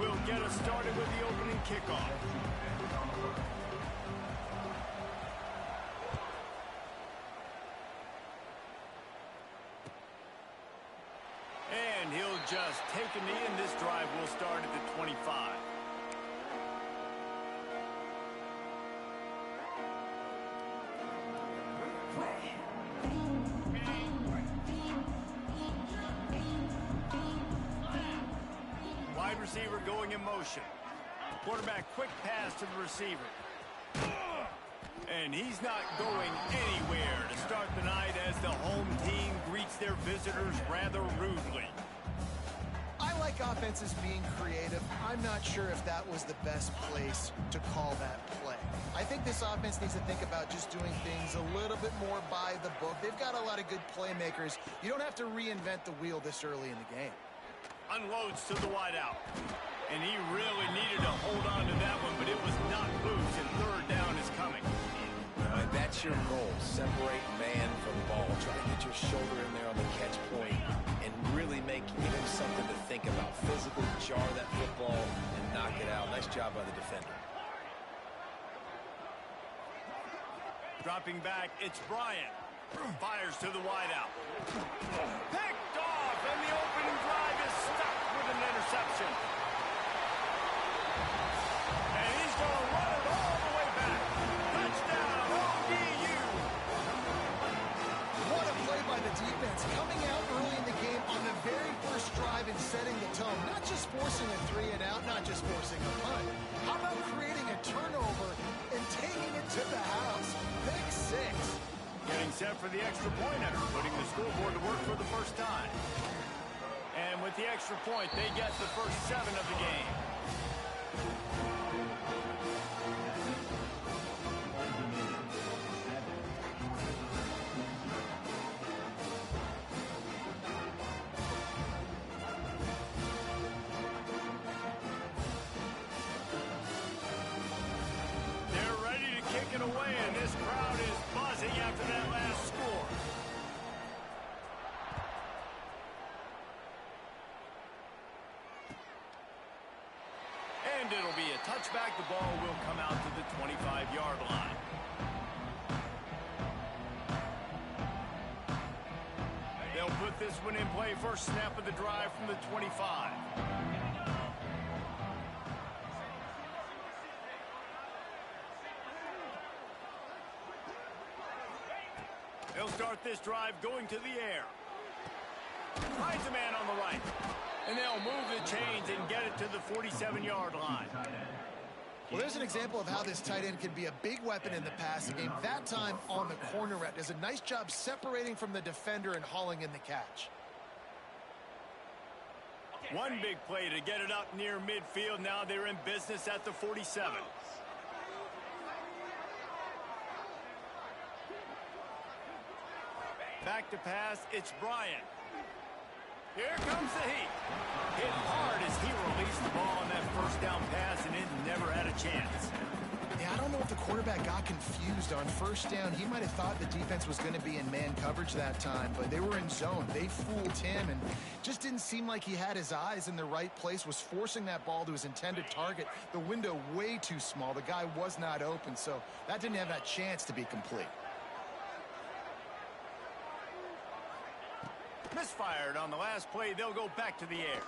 will get us started with the opening kickoff. And he'll just take a knee, and this drive will start at the 25. Wide receiver going in motion. Quarterback quick pass to the receiver. And he's not going anywhere to start the night as the home team greets their visitors rather rudely. I like offenses being creative. I'm not sure if that was the best place to call that play. I think this offense needs to think about just doing things a little bit more by the book. They've got a lot of good playmakers. You don't have to reinvent the wheel this early in the game. Unloads to the wideout. And he really needed to hold on to that one, but it was not loose, and third down is coming. That's your goal. Separate man from ball. Try to get your shoulder in there on the catch point and really give him something to think about. Physically jar that football and knock it out. Nice job by the defender. Dropping back, it's Bryant. Fires to the wideout. Picked off, and the opening drive is stuck with an interception. And he's going to run it all the way back. Touchdown, ODU. What a play by the defense. Coming out early in the game on the very first drive and setting the tone. Not just forcing a 3-and-out, not just forcing a punt. How about creating a turnover and taking it to the house? Pick 6. Getting set for the extra point after putting the scoreboard to work for the first time. And with the extra point, they get the first 7 of the game. They're ready to kick it away, and this crowd is buzzing after that last score. And it'll be a touchback. The ball will come out to the 25-yard line. They'll put this one in play. First snap of the drive from the 25. They'll start this drive going to the air. Finds a man on the right. And they'll move the chains and get it to the 47-yard line. Well, there's an example of how this tight end can be a big weapon in the passing game. That time on the corner route. Does a nice job separating from the defender and hauling in the catch. One big play to get it up near midfield. Now they're in business at the 47. Back to pass, it's Bryant. Here comes the heat. Hit hard as he released the ball on that first down pass, and it never had a chance. Yeah, I don't know if the quarterback got confused on first down. He might have thought the defense was going to be in man coverage that time, but they were in zone. They fooled him, and just didn't seem like he had his eyes in the right place, was forcing that ball to his intended target. The window way too small. The guy was not open, so that didn't have that chance to be complete. Misfired on the last play. They'll go back to the air.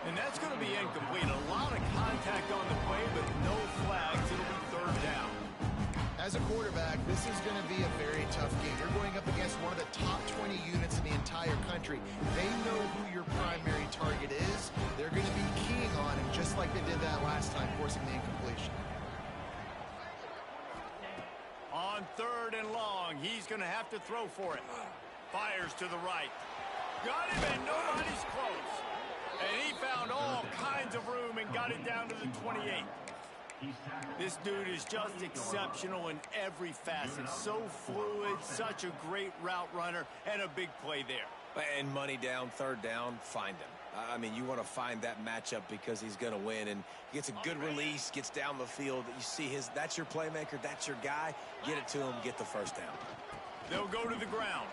And that's going to be incomplete. A lot of contact on the play, but no flags. It'll be third down. As a quarterback, this is going to be a very tough game. You're going up against one of the top 20 units in the entire country. They know who your primary target is. They're going to be keying on him, just like they did that last time, forcing the incompletion. On third and long, he's going to have to throw for it. Fires to the right. Got him, and nobody's close. And he found all kinds of room and got it down to the 28. This dude is just exceptional in every facet. So fluid, such a great route runner, and a big play there. And money down, third down, find him. I mean, you want to find that matchup because he's going to win, and he gets a good release, gets down the field. You see that's your playmaker, that's your guy. Get it to him, get the first down. They'll go to the ground.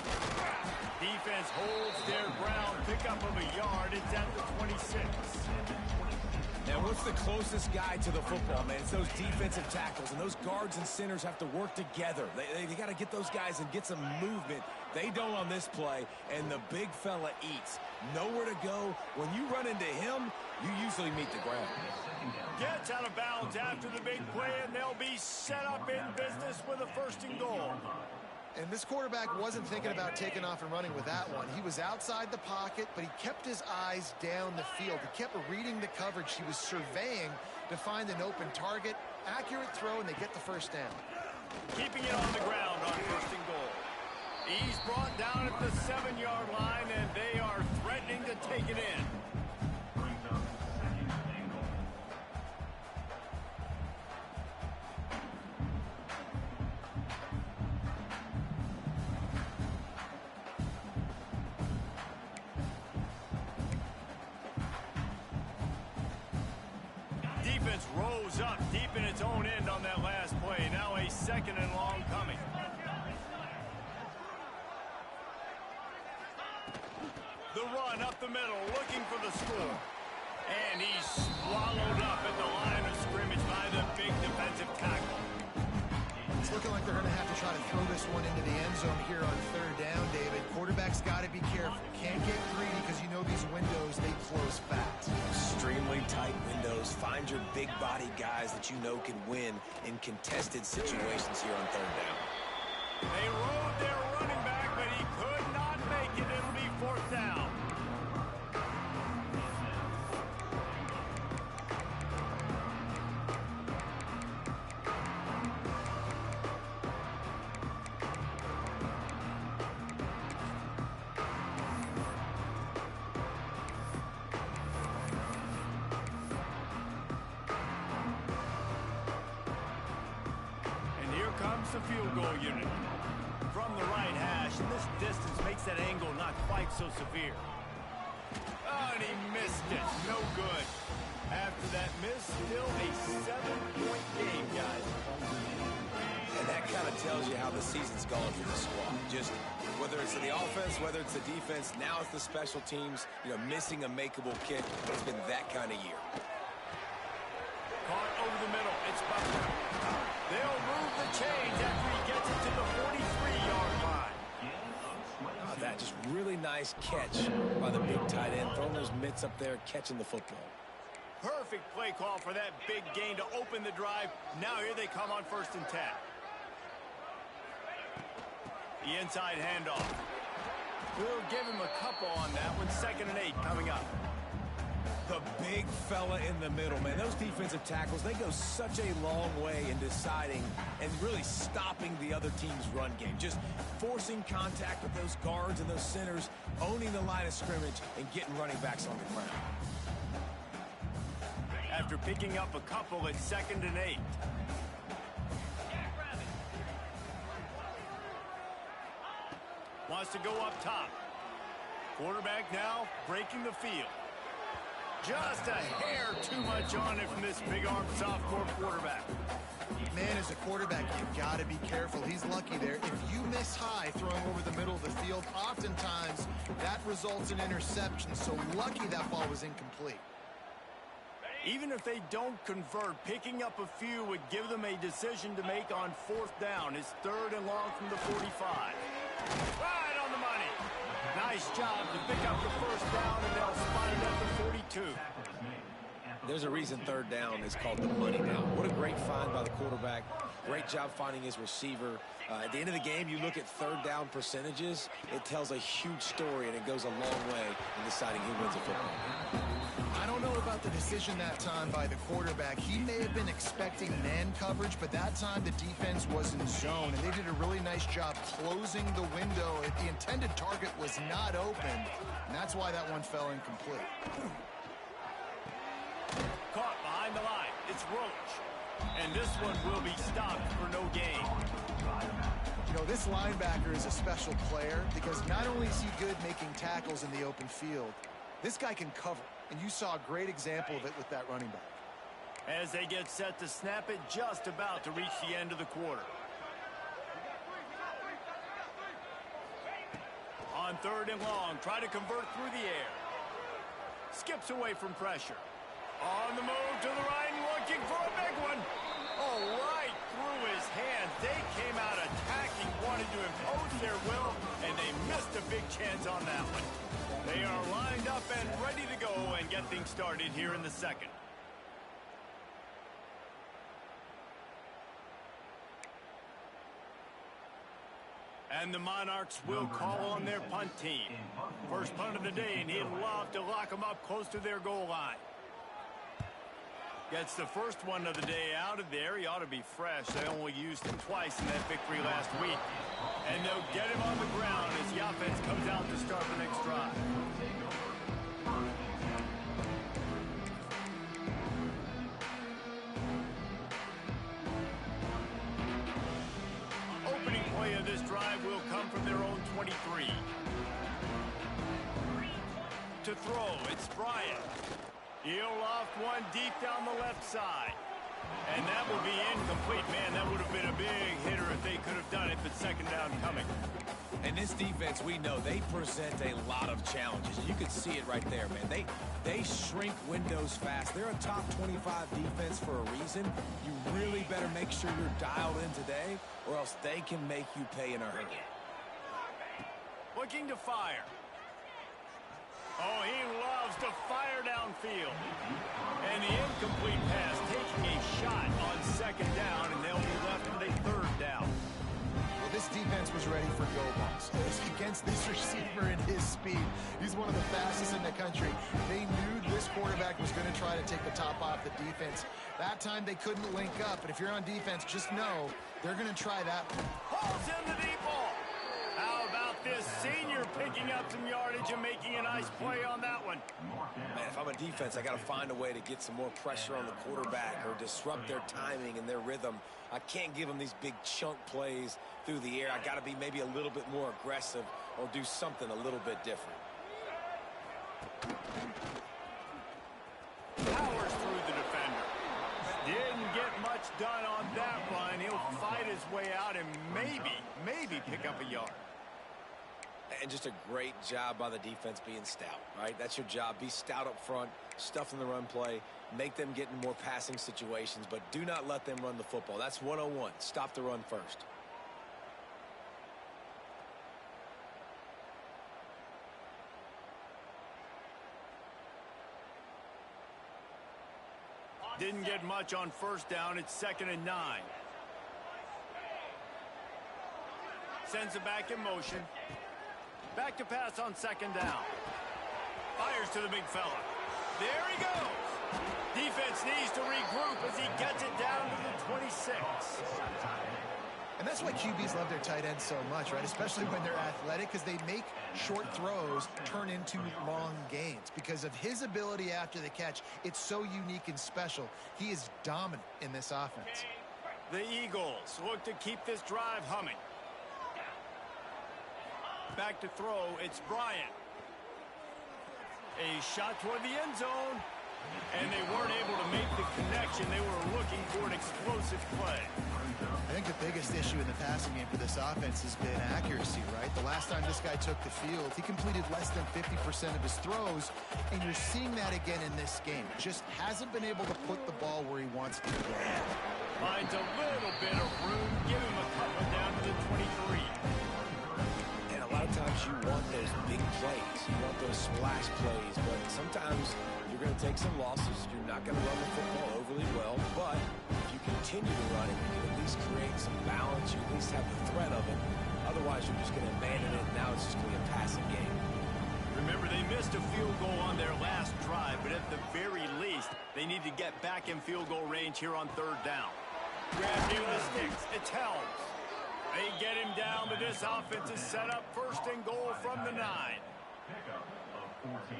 Defense holds their ground. Pickup of a yard. It's at the 26. What's the closest guy to the football, man? It's those defensive tackles, and those guards and centers have to work together. They got to get those guys and get some movement. They don't on this play, and the big fella eats. Nowhere to go. When you run into him, you usually meet the ground. Gets out of bounds after the big play, and they'll be set up in business with a 1st and goal. And this quarterback wasn't thinking about taking off and running with that one. He was outside the pocket, but he kept his eyes down the field. He kept reading the coverage. He was surveying to find an open target. Accurate throw, and they get the 1st down. Keeping it on the ground on 1st and goal. He's brought down at the 7-yard line, and they are threatening to take it in. Defense rose up deep in its own end on that last play. Now a 2nd and long coming. The run up the middle, looking for the score. And he's swallowed up at the line of scrimmage by the big defensive tackle. It's looking like they're going to have to try to throw this one into the end zone here on 3rd down, David. Quarterback's got to be careful. Can't get greedy because you know these windows, they close fast. Extremely tight windows. Find your big body guys that you know can win in contested situations here on 3rd down. They rode their running back, but he could not make it. It'll be 4th down. Comes the field goal unit from the right hash, and this distance makes that angle not quite so severe. Oh, and he missed it. No good. After that miss, still a 7-point game, guys. And that kind of tells you how the season's gone for the squad. Just whether it's the offense, whether it's the defense, now it's the special teams, missing a makeable kick. It's been that kind of year. Caught over the middle. It's Butler. They'll move the chains after he gets it to the 43-yard line. Oh, that just really nice catch by the big tight end, throwing those mitts up there, catching the football. Perfect play call for that big gain to open the drive. Now here they come on 1st and 10. The inside handoff. We'll give him a couple on that one. 2nd and 8 coming up. The big fella in the middle, man. Those defensive tackles, they go such a long way in deciding and really stopping the other team's run game. Just forcing contact with those guards and those centers, owning the line of scrimmage, and getting running backs on the ground. After picking up a couple, it's 2nd and 8. Wants to go up top. Quarterback now breaking the field. Just a hair too much on it from this big-armed sophomore quarterback. Man, as a quarterback, you've got to be careful. He's lucky there. If you miss high throwing over the middle of the field, oftentimes that results in interception. So lucky that ball was incomplete. Even if they don't convert, picking up a few would give them a decision to make on 4th down. It's 3rd and long from the 45. Right on the money. Nice job to pick up the 1st down, and they'll spot it at the 42. There's a reason 3rd down is called the money down. What a great find by the quarterback. Great job finding his receiver. At the end of the game, you look at 3rd down percentages. It tells a huge story, and it goes a long way in deciding who wins a football. I don't know about the decision that time by the quarterback. He may have been expecting man coverage, but that time the defense was in zone, and they did a really nice job closing the window. The intended target was not open, and that's why that one fell incomplete. Caught behind the line. It's Roach. And this one will be stopped for no gain. You know, this linebacker is a special player because not only is he good making tackles in the open field, this guy can cover. And you saw a great example of it with that running back. As they get set to snap it, just about to reach the end of the quarter. On 3rd and long, try to convert through the air. Skips away from pressure. On the move to the right and looking for a big one. Oh, right through his hands. They came out attacking, wanted to impose their will, and they missed a big chance on that one. They are lined up and ready to go and get things started here in the second. And the Monarchs will call on their punt team. First punt of the day, and he'd love to lock them up close to their goal line. Gets the first one of the day out of there. He ought to be fresh. They only used him twice in that victory last week. And they'll get him on the ground as the offense comes out to start the next drive. Opening play of this drive will come from their own 23. To throw, it's Bryant. He'll loft one deep down the left side. And that will be incomplete. Man, that would have been a big hitter if they could have done it, but second down coming. And this defense, we know, they present a lot of challenges. You can see it right there, man. They shrink windows fast. They're a top 25 defense for a reason. You really better make sure you're dialed in today, or else they can make you pay in a hurry. Looking to fire. Oh, he loves to fire downfield. And the incomplete pass taking a shot on second down, and they'll be left with a third down. Well, this defense was ready for go balls. Against this receiver and his speed, he's one of the fastest in the country. They knew this quarterback was going to try to take the top off the defense. That time they couldn't link up, but if you're on defense, just know they're going to try that. Hauls in the deep ball. How about this senior picking up some yardage and making a nice play on that one? Man, if I'm a defense, I got to find a way to get some more pressure on the quarterback or disrupt their timing and their rhythm. I can't give them these big chunk plays through the air. I got to be maybe a little bit more aggressive or do something a little bit different. Powers through the defender. Didn't get much done on that run. He'll fight his way out and maybe pick up a yard. And just a great job by the defense being stout, right? That's your job. Be stout up front, stuff in the run play, make them get in more passing situations, but do not let them run the football. That's 101. Stop the run first. Didn't get much on first down. It's 2nd and 9. Sends it back in motion. Back to pass on 2nd down. Fires to the big fella. There he goes. Defense needs to regroup as he gets it down to the 26. And that's why QBs love their tight ends so much, right? Especially when they're athletic, because they make short throws turn into long gains. Because of his ability after the catch, it's so unique and special. He is dominant in this offense. The Eagles look to keep this drive humming. Back to throw, it's Bryant. A shot toward the end zone. And they weren't able to make the connection. They were looking for an explosive play. I think the biggest issue in the passing game for this offense has been accuracy, right? The last time this guy took the field, he completed less than 50% of his throws, and you're seeing that again in this game. Just hasn't been able to put the ball where he wants to go. Finds a little bit of room. Give him a couple down to the 23. And a lot of times you want those big plays. You want those splash plays, but sometimes you're going to take some losses. You're not going to run the football overly well, but if you continue to run it, you can at least create some balance. You at least have the threat of it. Otherwise, you're just going to abandon it, and now it's just going to be a passing game. Remember, they missed a field goal on their last drive, but at the very least, they need to get back in field goal range here on 3rd down. Grabbed near the sticks. It's Helms. They get him down, but this offense is set up 1st and goal from the 9.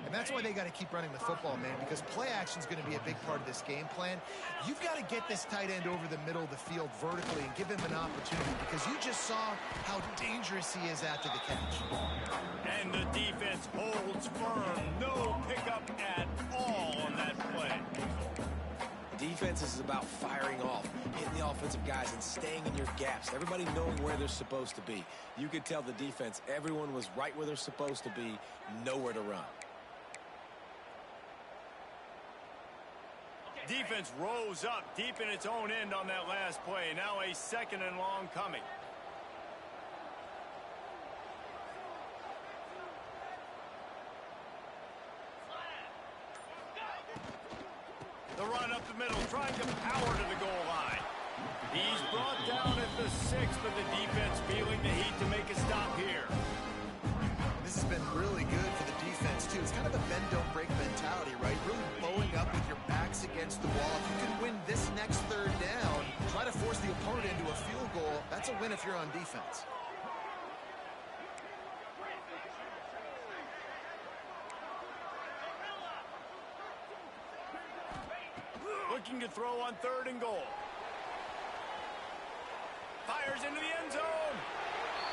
And that's why they got to keep running the football, man, because play action is going to be a big part of this game plan. You've got to get this tight end over the middle of the field vertically and give him an opportunity, because you just saw how dangerous he is after the catch. And the defense holds firm. No pickup at all on that play. Defense is about firing off, hitting the offensive guys and staying in your gaps. Everybody knowing where they're supposed to be. You could tell the defense, everyone was right where they're supposed to be, nowhere to run. Defense rose up deep in its own end on that last play. Now a 2nd and long coming. The run up the middle, trying to power to the goal line. He's brought down at the 6, but the defense feeling the heat to make a stop here. This has been really good for the defense, too. It's kind of a bend-don't-break mentality, right? Really bowing up with your backs against the wall. If you can win this next 3rd down, try to force the opponent into a field goal, that's a win if you're on defense. Looking to throw on 3rd and goal. Fires into the end zone.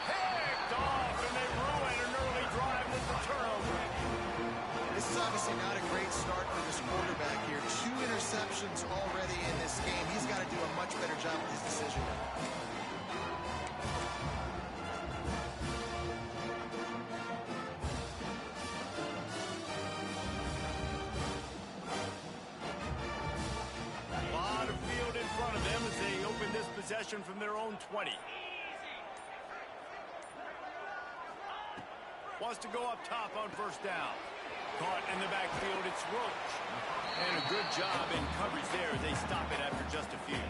Picked off, and they ruin an early drive with the turnover. This is obviously not a great start for this quarterback here. 2 interceptions already in this game. He's got to do a much better job with his decision. Possession from their own 20. Wants to go up top on 1st down. Caught in the backfield, it's Roach. And a good job in coverage there as they stop it after just a few.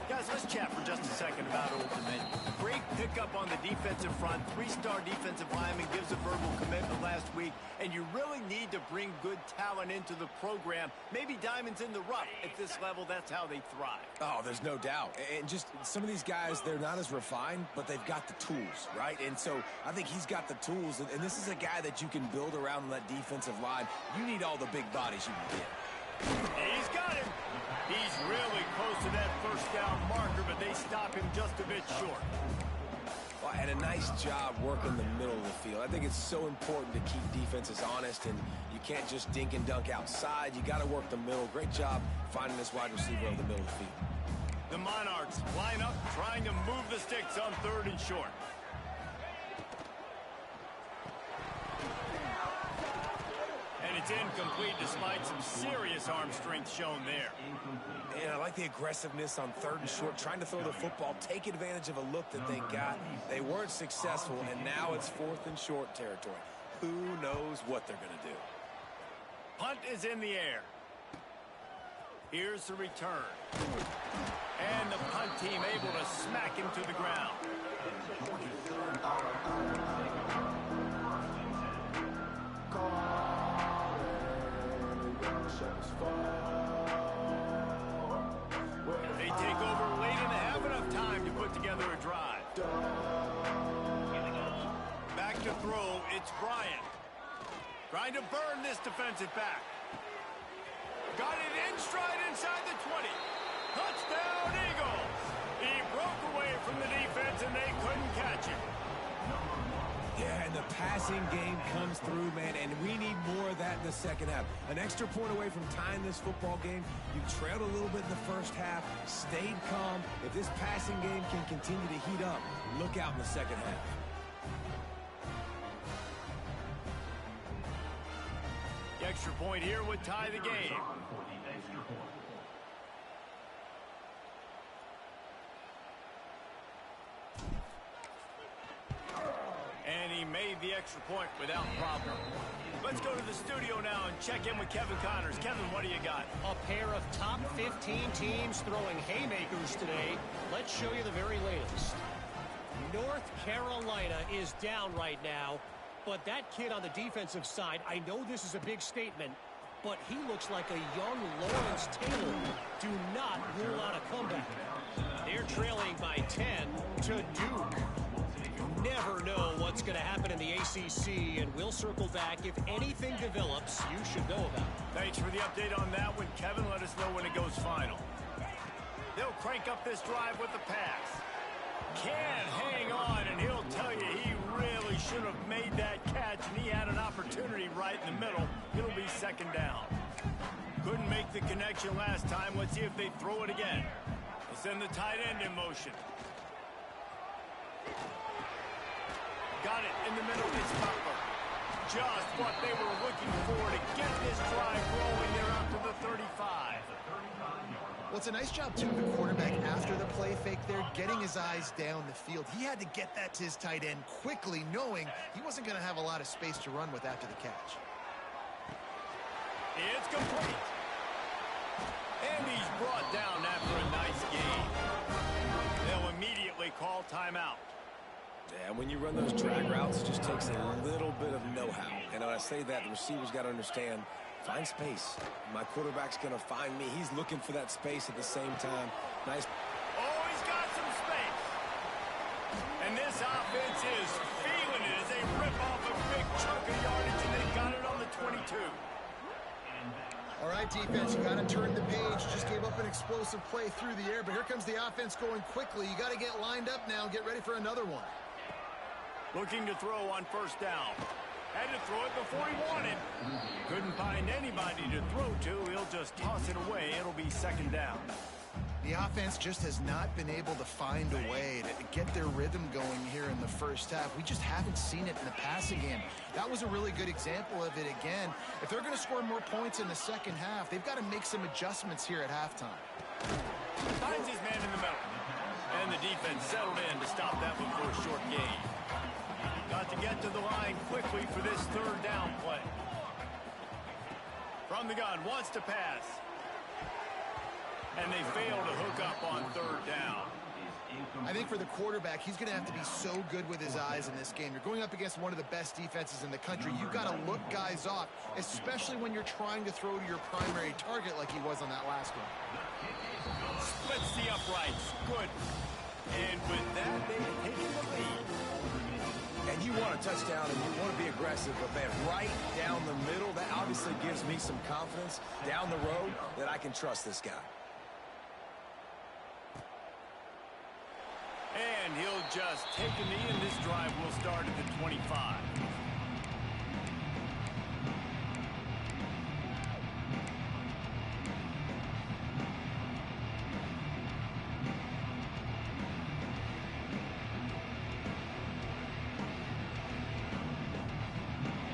Guys, let's chat for just a second about Old Dominion. Great pickup on the defensive front. 3-star defensive lineman gives a verbal commitment last week, and you really need to bring good talent into the program. Maybe diamonds in the rough. At this level, that's how they thrive. Oh, there's no doubt. And just some of these guys, they're not as refined, but they've got the tools, right? And so I think he's got the tools, and this is a guy that you can build around that defensive line. You need all the big bodies you can get. He's got him. He's really close to that 1st down marker, but they stop him just a bit short. Well, and a nice job working the middle of the field. I think it's so important to keep defenses honest, and you can't just dink and dunk outside. You got to work the middle. Great job finding this wide receiver over the middle of the field. The Monarchs line up, trying to move the sticks on 3rd and short. And it's incomplete despite some serious arm strength shown there. And I like the aggressiveness on 3rd and short, trying to throw the football, take advantage of a look that they got. They weren't successful, and now it's 4th and short territory. Who knows what they're going to do? Punt is in the air. Here's the return. And the punt team able to smack him to the ground. They take over late in the half, enough time to put together a drive. Back to throw, it's Bryant. Trying to burn this defensive back. Got it in stride inside the 20. Touchdown, Eagles. He broke away from the defense, and they couldn't catch him. Yeah, and the passing game comes through, man, and we need more of that in the 2nd half. An extra point away from tying this football game. You trailed a little bit in the 1st half, stayed calm. If this passing game can continue to heat up, look out in the 2nd half. The extra point here would tie the game. And he made the extra point without problem. Let's go to the studio now and check in with Kevin Connors. Kevin, what do you got? A pair of top 15 teams throwing haymakers today. Let's show you the very latest. North Carolina is down right now, but that kid on the defensive side, I know this is a big statement, but he looks like a young Lawrence Taylor. Do not rule out a comeback. They're trailing by 10 to Duke. Never know what's going to happen in the ACC, and we'll circle back. If anything develops, you should know about it. Thanks for the update on that one, Kevin. Let us know when it goes final. They'll crank up this drive with the pass. Can't hang on, and he'll tell you he really should have made that catch, and he had an opportunity right in the middle. It'll be 2nd down. Couldn't make the connection last time. Let's see if they throw it again. They send the tight end in motion. Got it in the middle. It's Butler. Just what they were looking for to get this drive rolling. They're out to the 35. it's a nice job, too, of the quarterback after the play fake there, getting his eyes down the field. He had to get that to his tight end quickly, knowing he wasn't going to have a lot of space to run with after the catch. It's complete. And he's brought down after a nice game. They'll immediately call timeout. Yeah, when you run those drag routes, it just takes a little bit of know-how. And when I say that, the receiver's got to understand, find space. My quarterback's going to find me. He's looking for that space at the same time. Nice. Oh, he's got some space. And this offense is feeling it as they rip off a big chunk of yardage, and they've got it on the 22. All right, defense, you got to turn the page. Just gave up an explosive play through the air, but here comes the offense going quickly. You got to get lined up now and get ready for another one. Looking to throw on first down. Had to throw it before he wanted. Couldn't find anybody to throw to. He'll just toss it away. It'll be second down. The offense just has not been able to find a way to get their rhythm going here in the first half. We just haven't seen it in the passing game. That was a really good example of it again. If they're going to score more points in the second half, they've got to make some adjustments here at halftime. Finds his man in the middle. And the defense settled in to stop that one for a short gain. Got to get to the line quickly for this third down play. From the gun, wants to pass. And they fail to hook up on third down. I think for the quarterback, he's going to have to be so good with his eyes in this game. You're going up against one of the best defenses in the country. You've got to look guys off, especially when you're trying to throw to your primary target like he was on that last one. Splits the uprights. Good. And with that, they've taken the lead. And you want a touchdown and you want to be aggressive, but man, right down the middle, that obviously gives me some confidence down the road that I can trust this guy. And he'll just take a knee, and this drive will start at the 25.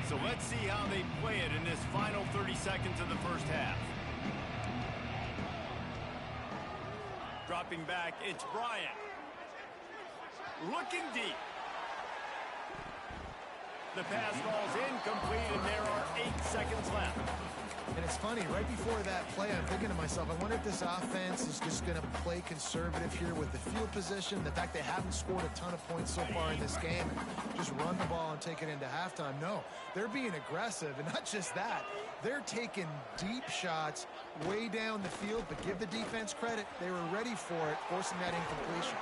So let's see how they play it in this final 30 seconds of the first half. Dropping back, it's Bryant. Looking deep. The pass falls incomplete, and there are 8 seconds left. And it's funny, right before that play, I'm thinking to myself, I wonder if this offense is just going to play conservative here with the field position, the fact they haven't scored a ton of points so far in this game, and just run the ball and take it into halftime. No, they're being aggressive, and not just that, they're taking deep shots way down the field, but give the defense credit. They were ready for it, forcing that incompletion.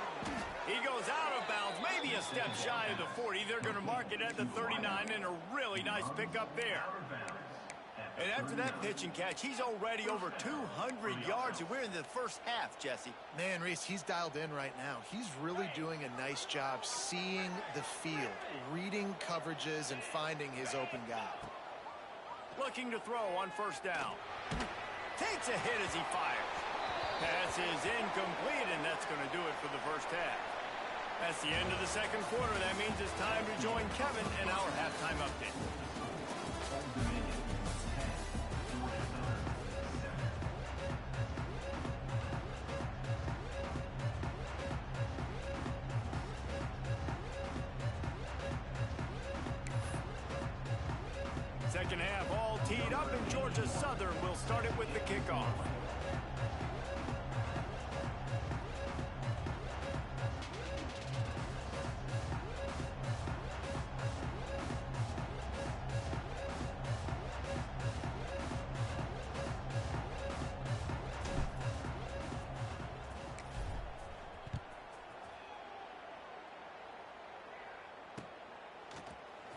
He goes out of bounds, maybe a step shy of the 40. They're going to mark it at the 39, and a really nice pickup there. And after that pitch and catch, he's already over 200 yards, and we're in the first half, Jesse. Man, Reese, he's dialed in right now. He's really doing a nice job seeing the field, reading coverages, and finding his open guy. Looking to throw on first down. Takes a hit as he fires. Pass is incomplete, and that's going to do it for the first half. That's the end of the second quarter. That means it's time to join Kevin in our halftime update. Second half all teed up, and Georgia Southern will start it with the kickoff.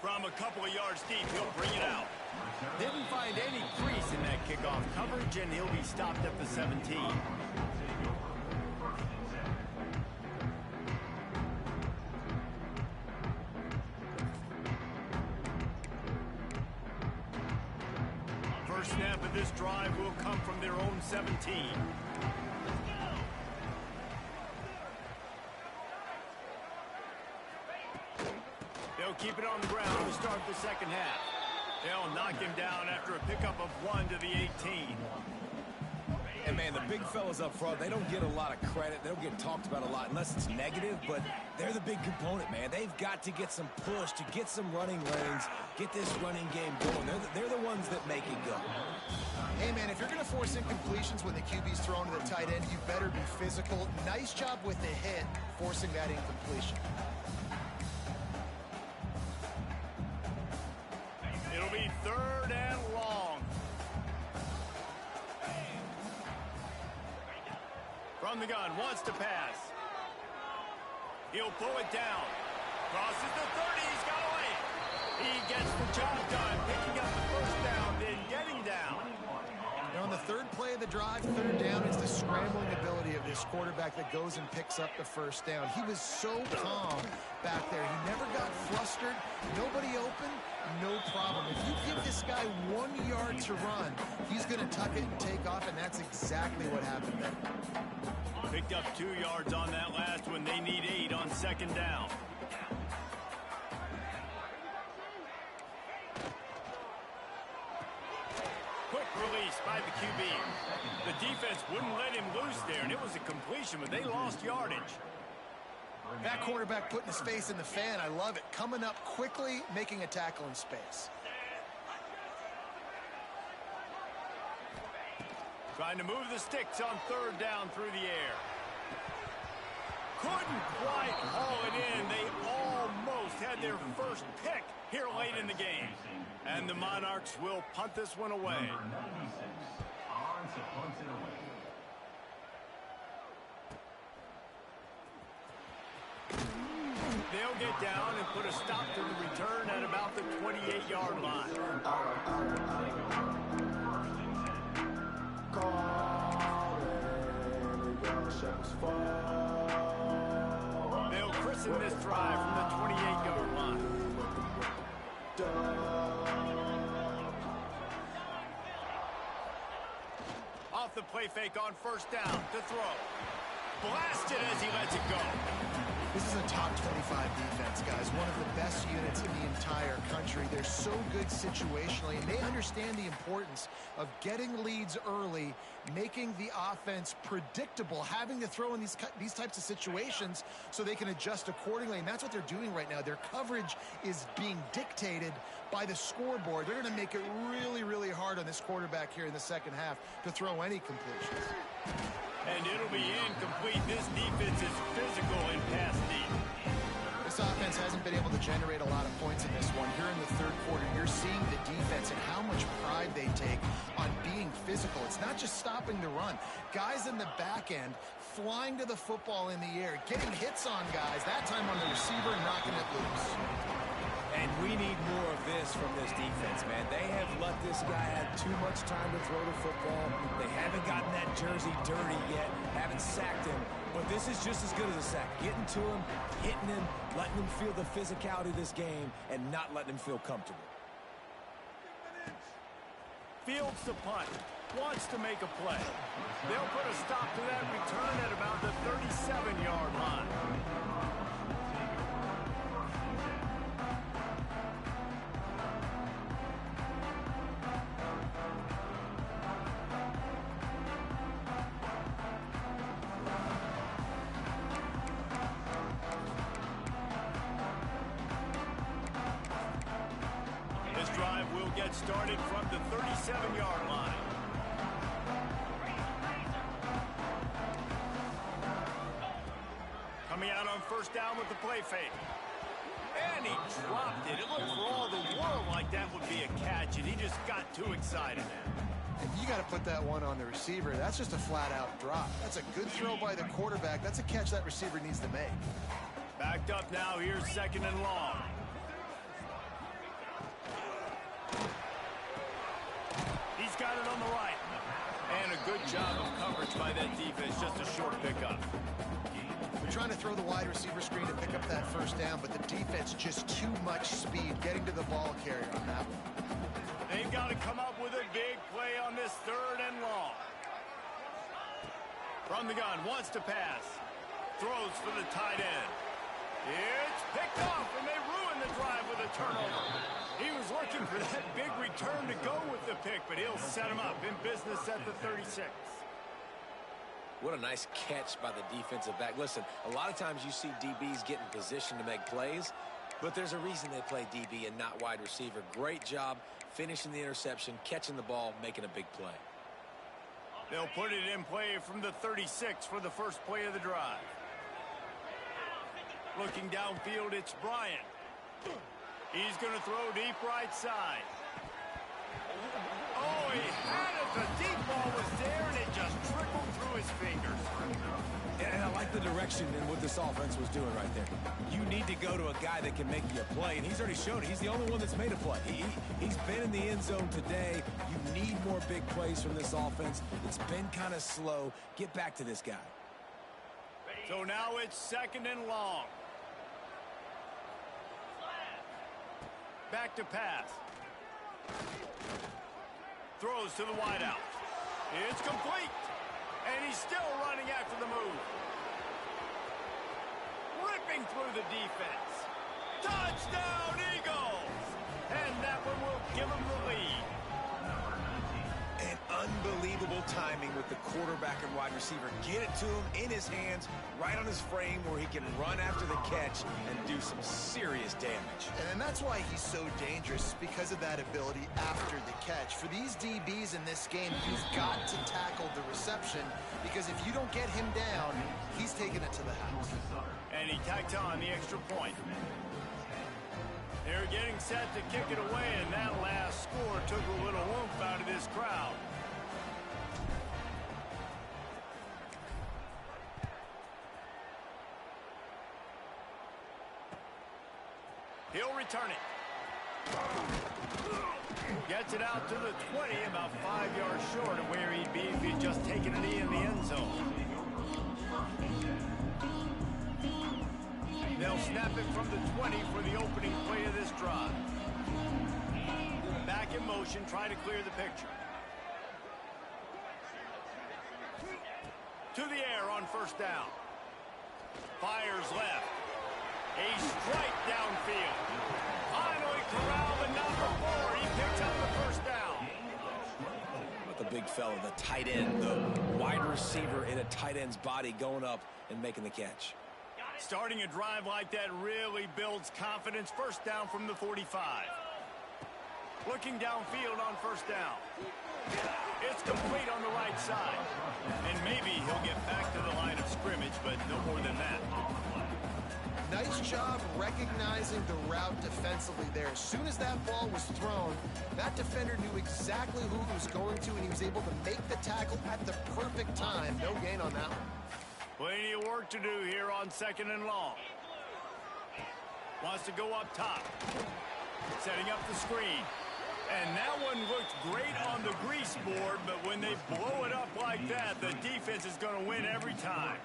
From a couple of yards deep, he'll bring it out. Didn't find any crease in that kickoff coverage, and he'll be stopped at the 17. First snap of this drive will come from their own 17. They'll keep it on the ground to start the second half. They'll knock him down after a pickup of 1 to the 18. And man, the big fellas up front, they don't get a lot of credit. They don't get talked about a lot unless it's negative, but they're the big component, man. They've got to get some push, to get some running lanes, get this running game going. They're the ones that make it go. Hey, man, if you're going to force incompletions when the QB's thrown to the tight end, you better be physical. Nice job with the hit, forcing that incompletion. It'll be 3rd and long. From the gun, wants to pass. He'll pull it down. Crosses the 30, he's got away. He gets the job done, picking up the first down, then getting down. Now, on the 3rd play of the drive, 3rd down, it's the scrambling ability of this quarterback that goes and picks up the first down. He was so calm back there. He never got flustered. Nobody open, no problem. If you give this guy 1 yard to run, he's going to tuck it and take off, and that's exactly what happened there. Picked up 2 yards on that last one. They need 8 on 2nd down. Quick release by the QB. The defense wouldn't let him loose there, and it was a completion, but they lost yardage. That quarterback putting his face in the fan, I love it. Coming up quickly, making a tackle in space. Trying to move the sticks on 3rd down through the air. Couldn't quite haul it in. They almost had their first pick here late in the game. And the Monarchs will punt this one away. They'll get down and put a stop to the return at about the 28-yard line. They'll christen this drive from the 28-yard line. Off the play fake on 1st down to throw. Blasted as he lets it go. This is a top 25 defense, guys. One of the best units in the entire country. They're so good situationally, and they understand the importance of getting leads early, making the offense predictable, having to throw in these types of situations so they can adjust accordingly, and that's what they're doing right now. Their coverage is being dictated by the scoreboard. They're going to make it really, really hard on this quarterback here in the 2nd half to throw any completions. And it'll be incomplete. This defense is physical and pass deep. This offense hasn't been able to generate a lot of points in this one. Here in the 3rd quarter, you're seeing the defense and how much pride they take on being physical. It's not just stopping the run. Guys in the back end flying to the football in the air, getting hits on guys, that time on the receiver, knocking it loose. And we need more of this from this defense, man. They have let this guy have too much time to throw the football. They haven't gotten that jersey dirty yet, haven't sacked him. But this is just as good as a sack. Getting to him, hitting him, letting him feel the physicality of this game, and not letting him feel comfortable. Fields the punt. Wants to make a play. They'll put a stop to that return at about the 37-yard line. Get started from the 37-yard line. Coming out on 1st down with the play fake. And he dropped it. It looked for all the world like that would be a catch, and he just got too excited. You got to put that one on the receiver. That's just a flat-out drop. That's a good throw by the quarterback. That's a catch that receiver needs to make. Backed up now. Here's 2nd and long. He's got it on the right. And a good job of coverage by that defense. Just a short pickup. They're trying to throw the wide receiver screen to pick up that 1st down, but the defense just too much speed getting to the ball carrier on that one. They've got to come up with a big play on this 3rd and long. From the gun, wants to pass. Throws for the tight end. It's picked off, and they ruin the drive with a turnover. He was looking for that big return to go with the pick, but he'll set him up in business at the 36. What a nice catch by the defensive back. Listen, a lot of times you see DBs get in position to make plays, but there's a reason they play DB and not wide receiver. Great job finishing the interception, catching the ball, making a big play. They'll put it in play from the 36 for the first play of the drive. Looking downfield, it's Bryant. He's going to throw deep right side. Oh, he had it. The deep ball was there, and it just trickled through his fingers. And I like the direction and what this offense was doing right there. You need to go to a guy that can make you a play, and he's already shown it. He's the only one that's made a play. He's been in the end zone today. You need more big plays from this offense. It's been kind of slow. Get back to this guy. So now it's 2nd and long. Back to pass. Throws to the wideout. It's complete. And he's still running after the move. Ripping through the defense. Touchdown, Eagles! And that one will give him the lead. And unbelievable timing with the quarterback and wide receiver. Get it to him in his hands, right on his frame where he can run after the catch and do some serious damage. And that's why he's so dangerous, because of that ability after the catch. For these DBs in this game, you've got to tackle the reception, because if you don't get him down, he's taking it to the house. And he tacked on the extra point. They're getting set to kick it away, and that last score took a little oomph out of this crowd. He'll return it. Gets it out to the 20, about 5 yards short of where he'd be if he'd just taken it in the end zone. They'll snap it from the 20 for the opening play of this drive. Back in motion, trying to clear the picture. To the air on 1st down. Fires left. A strike downfield. Finally corralled the number 4. He picks up the 1st down. The big fella, the tight end, the wide receiver in a tight end's body going up and making the catch. Starting a drive like that really builds confidence. 1st down from the 45. Looking downfield on 1st down. It's complete on the right side. And maybe he'll get back to the line of scrimmage, but no more than that. Nice job recognizing the route defensively there. As soon as that ball was thrown, that defender knew exactly who he was going to, and he was able to make the tackle at the perfect time. No gain on that one. Plenty of work to do here on 2nd and long. Wants to go up top. Setting up the screen. And that one looked great on the grease board, but when they blow it up like that, the defense is going to win every time.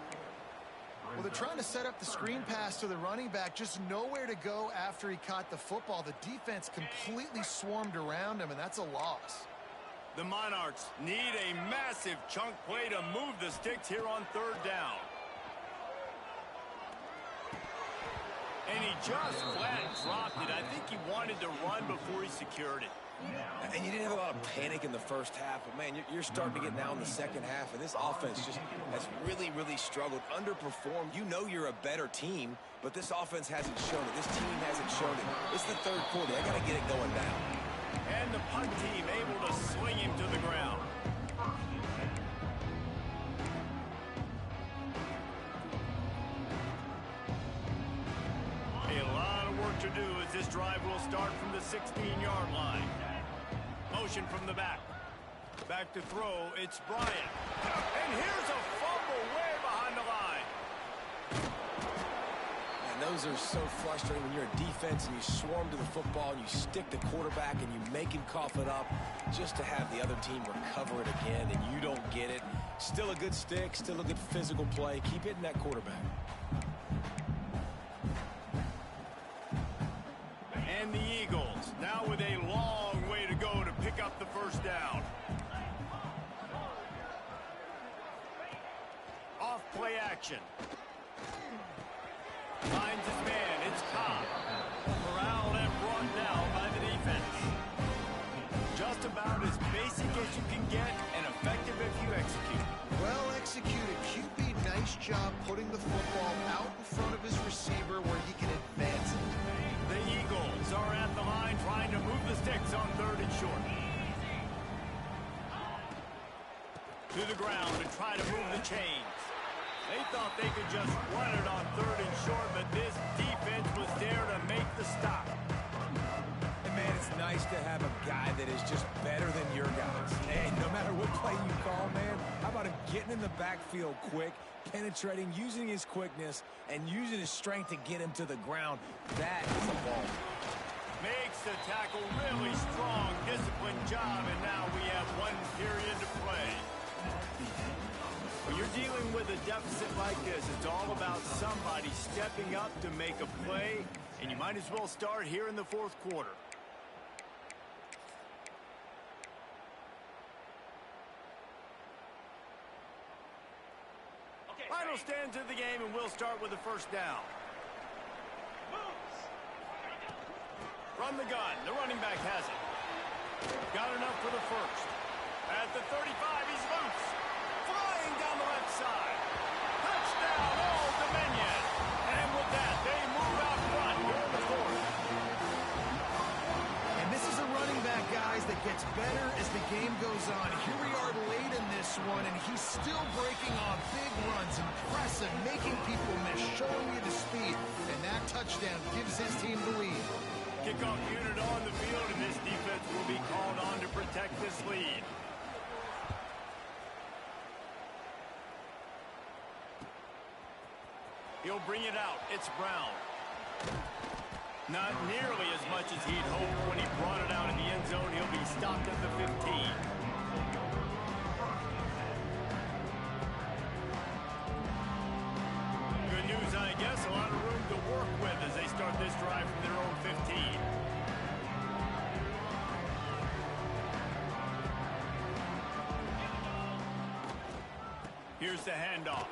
Well, they're trying to set up the screen pass to the running back, just nowhere to go after he caught the football. The defense completely swarmed around him, and that's a loss. The Monarchs need a massive chunk play to move the sticks here on 3rd down. And he just flat dropped it. I think he wanted to run before he secured it. And you didn't have a lot of panic in the 1st half, but, man, you're starting to get now in the 2nd half, and this offense just has really, really struggled, underperformed. You know you're a better team, but this offense hasn't shown it. This team hasn't shown it. It's the 3rd quarter. They got to get it going now. And the punt team able to swing him to the ground. A lot of work to do as this drive will start from the 16-yard line. Motion from the back. Back to throw, it's Bryant. And here's a fumble way behind the line. And those are so frustrating when you're a defense and you swarm to the football and you stick the quarterback and you make him cough it up just to have the other team recover it again and you don't get it. Still a good stick, still a good physical play. Keep hitting that quarterback. And the Eagles now with a long way to go to pick up the 1st down. Off play action. Finds his man. It's Cobb. Corralled and brought down by the defense. Just about as basic as you can get and effective if you execute. Well executed. putting the football out in front of his receiver where he can advance it. The Eagles are at the line trying to move the sticks on 3rd and short. To the ground to try to move the chains. They thought they could just run it on 3rd and short, but this defense was there to make the stop. And man, it's nice to have a guy that is just better than your guys. Hey, no matter what play you call, man, how about him getting in the backfield quick, penetrating, using his quickness, and using his strength to get him to the ground. That is a ball. Makes the tackle really strong, disciplined job, and now we have 1 period to play. When you're dealing with a deficit like this, it's all about somebody stepping up to make a play, and you might as well start here in the 4th quarter. Final stands of the game, and we'll start with the 1st down. From the gun, the running back has it. Got enough for the 1st. At the 35, he's loose. Flying down the left side. Touchdown, Old Dominion. And with that, they move out front here in the 4th. And this is a running back, guys, that gets better as the game goes on. Here we are late in this one, and he's still breaking off big runs, impressive, making people miss, showing you the speed. And that touchdown gives his team the lead. Kickoff unit on the field, and this defense will be called on to protect this lead. He'll bring it out. It's Brown. Not nearly as much as he'd hoped when he brought it out in the end zone. He'll be stopped at the 15. Good news, I guess. A lot of room to work with as they start this drive from their own 15. Here's the handoff.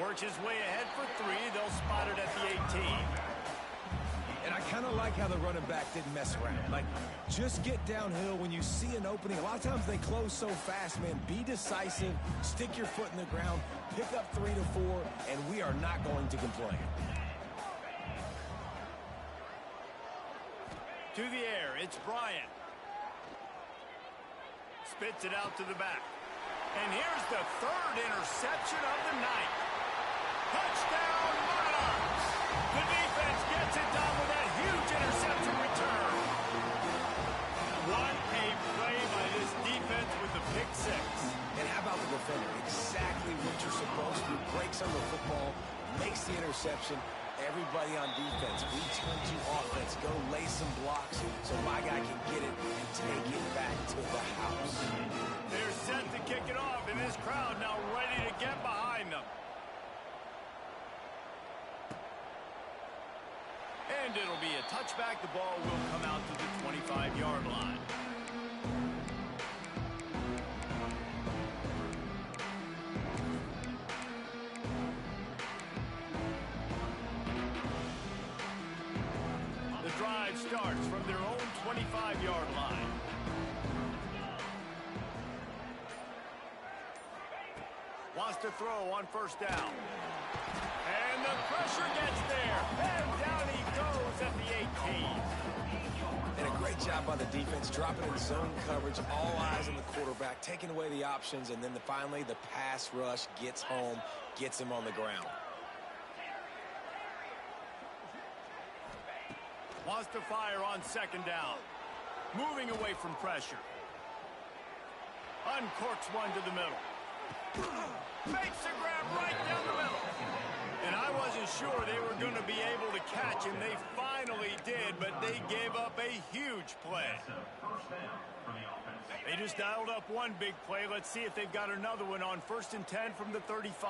Works his way ahead for 3. They'll spot it at the 18. And I kind of like how the running back didn't mess around. Like, just get downhill when you see an opening. A lot of times they close so fast, man. Be decisive, stick your foot in the ground, pick up 3 to 4, and we are not going to complain. To the air, it's Bryant. Spits it out to the back. And here's the 3rd interception of the night. Touchdown, Monarchs! The defense gets it done with that huge interception return. What a play by this defense with the pick 6. And how about the defender? Exactly what you're supposed to do. Breaks on the football, makes the interception. Everybody on defense, we turn to offense. Go lay some blocks so my guy can get it and take it back to the house. They're set to kick it off, and this crowd now ready to get behind them. And it'll be a touchback. The ball will come out to the 25-yard line. The drive starts from their own 25-yard line. Wants to throw on 1st down. And the pressure gets there. And down he goes at the 18. And a great job by the defense, dropping in zone coverage, all eyes on the quarterback, taking away the options, and then finally the pass rush gets home, gets him on the ground. Wants to fire on 2nd down. Moving away from pressure. Uncorks one to the middle. Makes a grab right down the middle. And I wasn't sure they were going to be able to catch him. They finally did, but they gave up a huge play. They just dialed up one big play. Let's see if they've got another one on 1st and 10 from the 35.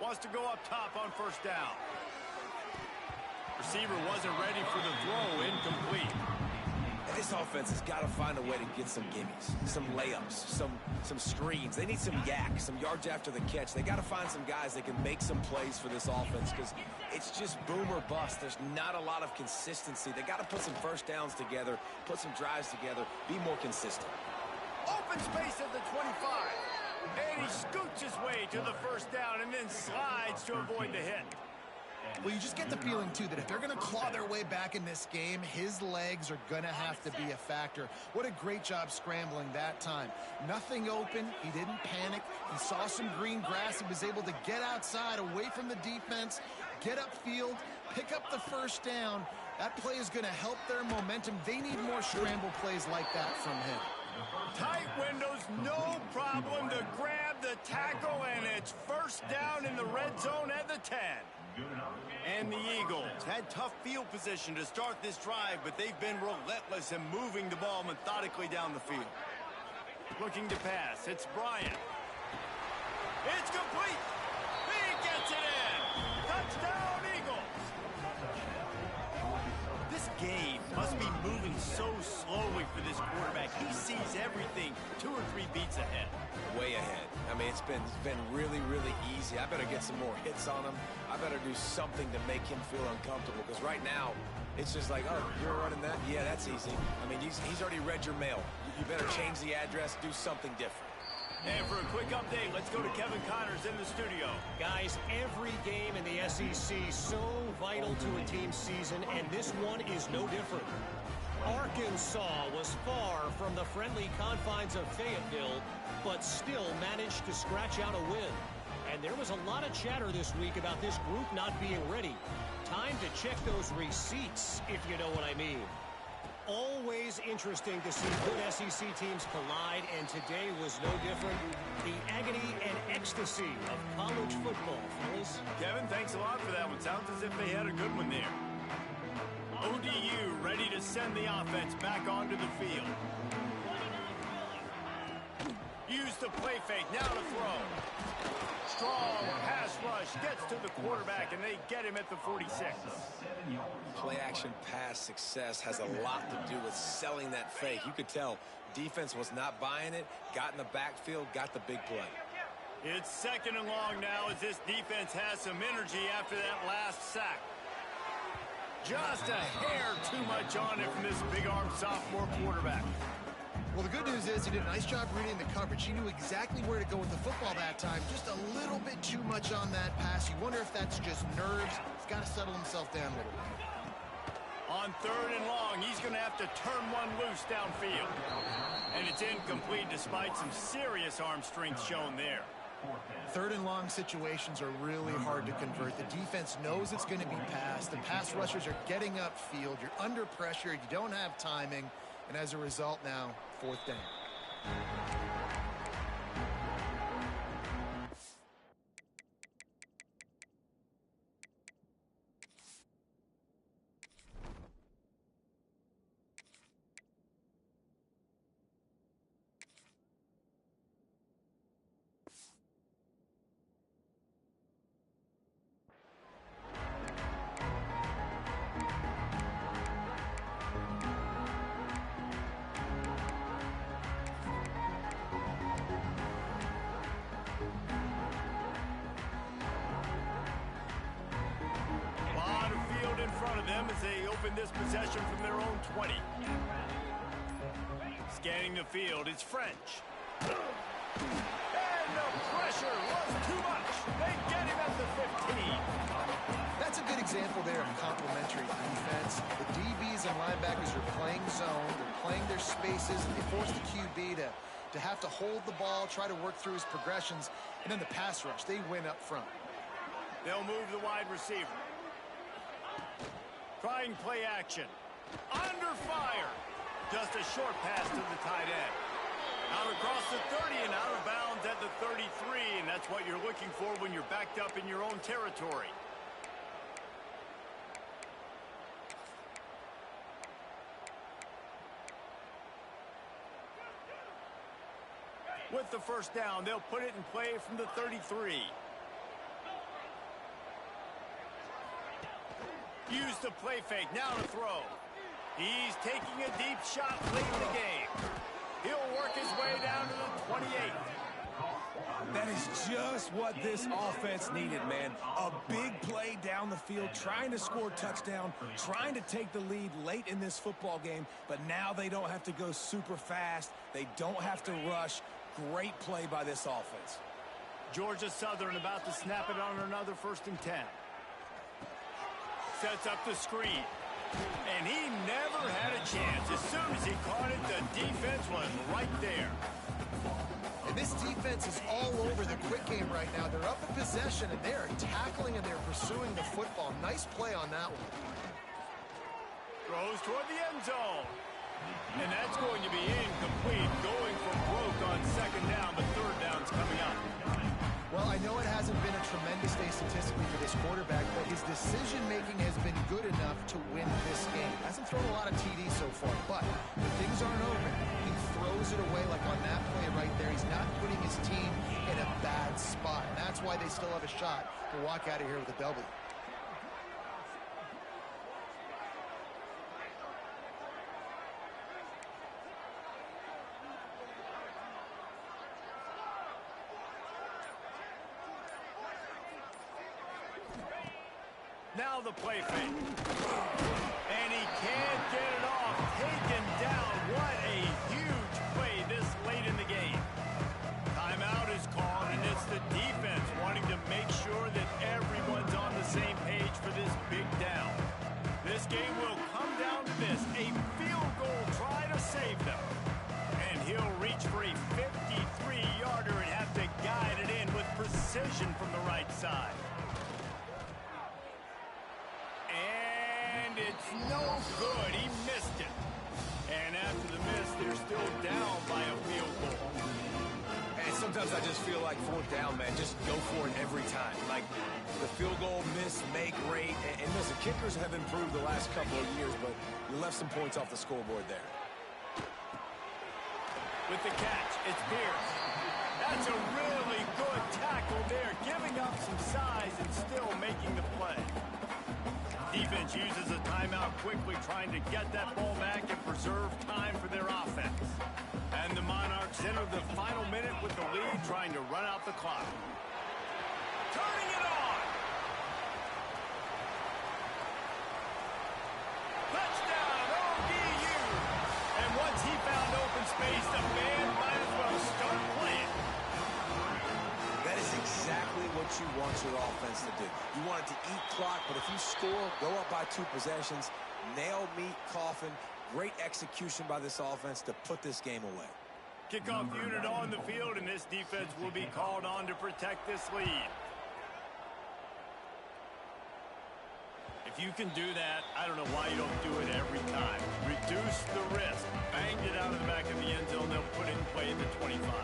Wants to go up top on 1st down. Receiver wasn't ready for the throw. Incomplete. And this offense has got to find a way to get some gimmies, some layups, some screens. They need some yak, some yards after the catch. They got to find some guys that can make some plays for this offense because it's just boom or bust. There's not a lot of consistency. They got to put some 1st downs together, put some drives together, be more consistent. Open space at the 25. And he scoots his way to the first down and then slides to avoid the hit. Well, you just get the feeling, too, that if they're going to claw their way back in this game, his legs are going to have to be a factor. What a great job scrambling that time. Nothing open. He didn't panic. He saw some green grass. He was able to get outside, away from the defense, get upfield, pick up the first down. That play is going to help their momentum. They need more scramble plays like that from him. Tight windows, no problem to grab the tackle, and it's first down in the red zone at the 10. And the Eagles had tough field position to start this drive, but they've been relentless in moving the ball methodically down the field. Looking to pass, it's Bryant. It's complete. He gets it in. Touchdown, Eagles. This game must be moving so slowly for this quarterback. He sees everything 2 or 3 beats ahead. Way ahead. I mean, it's been really, really easy. I better get some more hits on him. I better do something to make him feel uncomfortable, because right now, it's just like, oh, you're running that? Yeah, that's easy. I mean, he's already read your mail. You better change the address, do something different. And for a quick update, let's go to Kevin Connors in the studio. Guys, every game in the SEC so vital to a team's season, and this one is no different. Arkansas was far from the friendly confines of Fayetteville, but still managed to scratch out a win. And there was a lot of chatter this week about this group not being ready. Time to check those receipts, if you know what I mean. Always interesting to see good SEC teams collide, and today was no different. The agony and ecstasy of college football, fellas. Kevin, thanks a lot for that one. Sounds as if they had a good one there. ODU ready to send the offense back onto the field. Use the play fake, now to throw. Strong pass rush, gets to the quarterback, and they get him at the 46. Play-action pass success has a lot to do with selling that fake. You could tell defense was not buying it, got in the backfield, got the big play. It's 2nd and long now as this defense has some energy after that last sack. Just a hair too much on it from this big-arm sophomore quarterback. Well, the good news is he did a nice job reading the coverage. He knew exactly where to go with the football that time. Just a little bit too much on that pass. You wonder if that's just nerves. He's got to settle himself down a little bit. On 3rd and long, he's going to have to turn one loose downfield. And it's incomplete despite some serious arm strength shown there. 3rd and long situations are really hard to convert. The defense knows it's going to be passed. The pass rushers are getting upfield. You're under pressure. You don't have timing. And as a result now, 4th down. As they open this possession from their own 20. Scanning the field, it's French. And the pressure was too much. They get him at the 15. That's a good example there of complementary defense. The DBs and linebackers are playing zone. They're playing their spaces. They force the QB to have to hold the ball, try to work through his progressions. And then the pass rush, they win up front. They'll move the wide receiver. Trying play action. Under fire. Just a short pass to the tight end. Out across the 30 and out of bounds at the 33, and that's what you're looking for when you're backed up in your own territory. With the first down, they'll put it in play from the 33. Use the play fake, now to throw. He's taking a deep shot late in the game. He'll work his way down to the 28. That is just what this offense needed, man. A big play down the field, trying to score a touchdown, trying to take the lead late in this football game, but now they don't have to go super fast. They don't have to rush. Great play by this offense. Georgia Southern about to snap it on another 1st and 10. Sets up the screen. And he never had a chance. As soon as he caught it, the defense was right there. And this defense is all over the quick game right now. They're up in possession, and they are tackling and they're pursuing the football. Nice play on that one. Throws toward the end zone. And that's going to be incomplete. Going for broke on 2nd down, but 3rd down's coming up. Well, I know it hasn't been a tremendous day statistically for this quarterback, but his decision-making has been good enough to win this game. Hasn't thrown a lot of TDs so far, but when things aren't open, he throws it away like on that play right there. He's not putting his team in a bad spot, and that's why they still have a shot to walk out of here with a W. Now the play fake. And he can't get it off. Taken down. What a huge play this late in the game. Timeout is called, and it's the defense wanting to make sure that everyone's on the same page for this big down. This game will come down to this. A field goal try to save them. And he'll reach for a 53-yarder and have to guide it in with precision from the right side. It's no good. He missed it. And after the miss, they're still down by a field goal. And sometimes I just feel like 4th down, man, just go for it every time. Like the field goal, miss, make, rate. And listen, kickers have improved the last couple of years, but you left some points off the scoreboard there. With the catch, it's Pierce. That's a really good tackle there, giving up some size and still making the play. Defense uses a timeout quickly, trying to get that ball back and preserve time for their offense. And the Monarchs enter the final minute with the lead, trying to run out the clock. Turning it on! Touchdown, ODU! And once he found open space, the band might as well start playing. That is exactly what you want your offense to do. You want it to eat clock, but if you score, go up by 2 possessions, nail, meet, coffin. Great execution by this offense to put this game away. Kickoff unit on the field, and this defense will be called on to protect this lead. If you can do that, I don't know why you don't do it every time. Reduce the risk. Banged it out of the back of the end zone. They'll put it in play at the 25.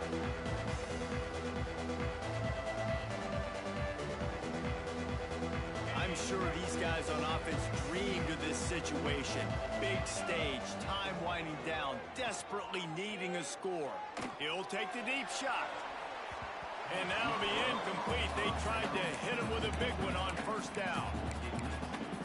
I'm sure these guys on offense dreamed of this situation. Big stage, time winding down, desperately needing a score. He'll take the deep shot. And that'll be incomplete. They tried to hit him with a big one on 1st down.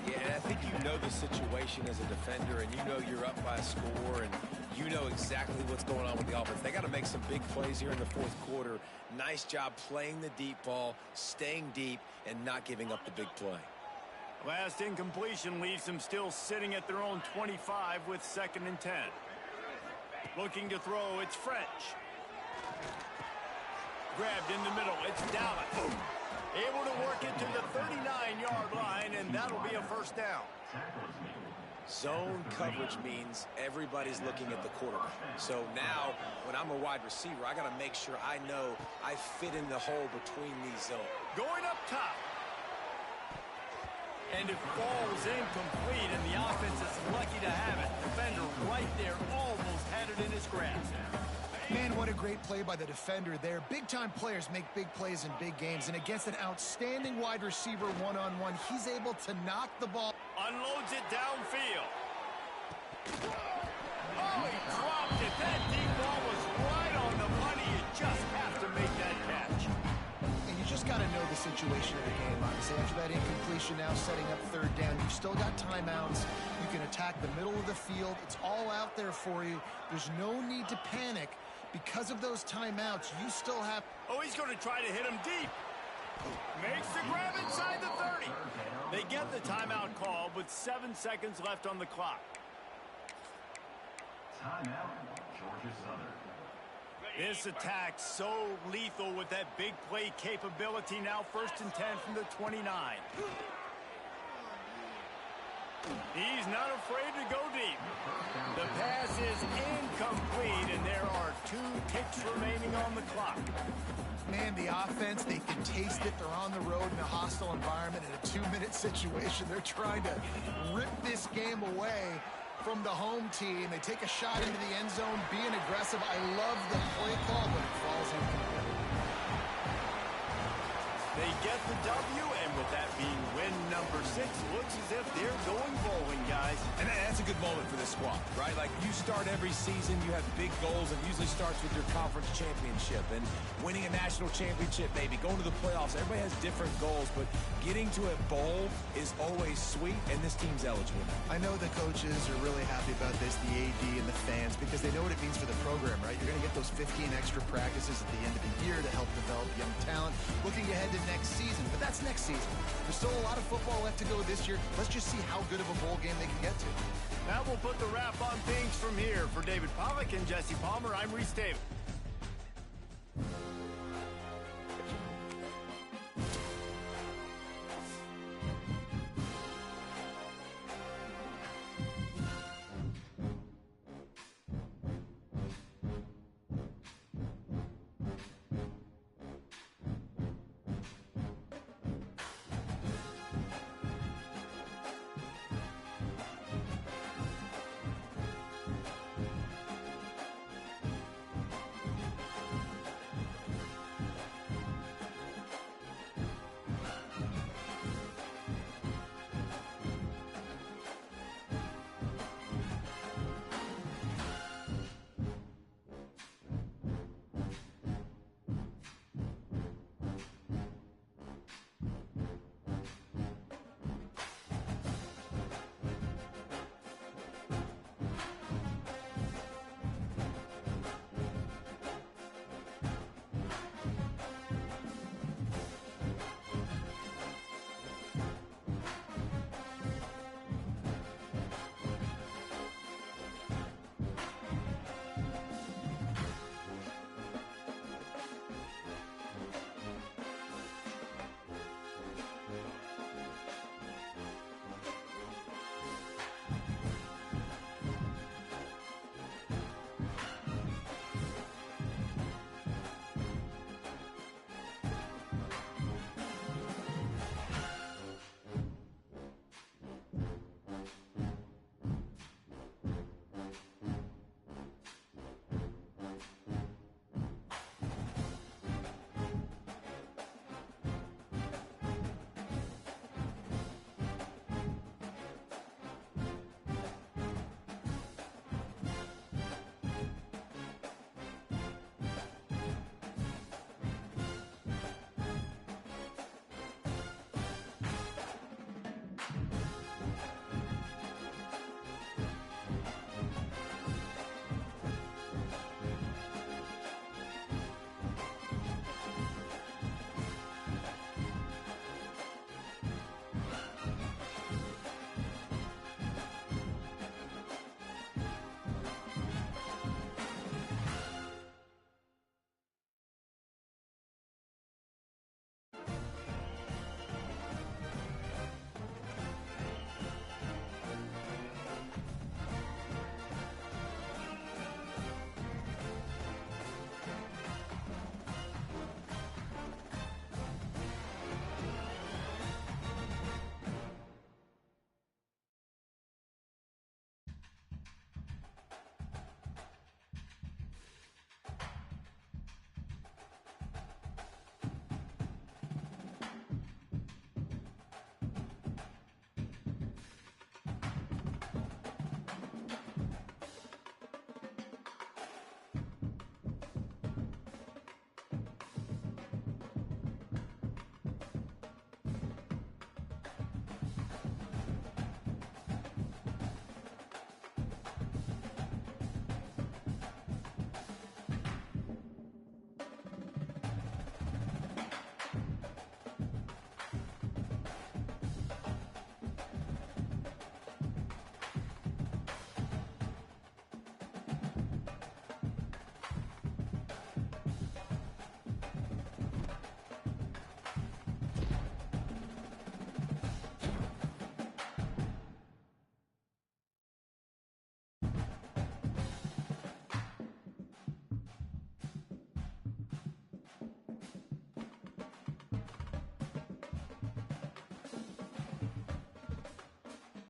Yeah, and I think you know the situation as a defender, and you know you're up by a score, and you know exactly what's going on with the offense. They got to make some big plays here in the 4th quarter. Nice job playing the deep ball, staying deep, and not giving up the big play. Last incompletion leaves them still sitting at their own 25 with 2nd and 10. Looking to throw, it's French. Grabbed in the middle, it's Dallas. Able to work it to the 39-yard line, and that'll be a 1st down. Zone coverage means everybody's looking at the quarterback. So now, when I'm a wide receiver, I got to make sure I know I fit in the hole between these zones. Going up top. And it falls incomplete, and the offense is lucky to have it. Defender right there almost had it in his grasp. Man, what a great play by the defender there. Big-time players make big plays in big games, and against an outstanding wide receiver one-on-one, he's able to knock the ball. Unloads it downfield. Oh, he dropped it. That deep ball was right on the money. You just have to make that catch. And you just got to know the situation of the game, obviously. After that incompletion, now setting up 3rd down. You've still got timeouts. You can attack the middle of the field. It's all out there for you. There's no need to panic. Because of those timeouts, you still have... Oh, he's going to try to hit him deep. Makes the grab inside the 30. They get the timeout call with 7 seconds left on the clock. Timeout, Georgia Southern. This attack's so lethal with that big play capability. Now 1st and 10 from the 29. He's not afraid to go deep. The pass is incomplete, and there are 2 ticks remaining on the clock. Man, the offense, they can taste it. They're on the road in a hostile environment in a 2-minute situation. They're trying to rip this game away from the home team. They take a shot into the end zone, being aggressive. I love the play call, but it falls incomplete. They get the W, and with that being win number 6, looks as if they're going bowling, guys. And that's a good moment for this squad, right? Like, you start every season, you have big goals. It usually starts with your conference championship and winning a national championship, maybe going to the playoffs. Everybody has different goals, but getting to a bowl is always sweet, and this team's eligible. I know the coaches are really happy about this, the AD and the fans, because they know what it means for the program, right? You're going to get those 15 extra practices at the end of the year to help develop young talent. Looking ahead to next season, but that's next season. There's still a lot of football left to go this year. Let's just see how good of a bowl game they can get to. That will put the wrap on things from here. For David Pollack and Jesse Palmer, I'm Reese Davis.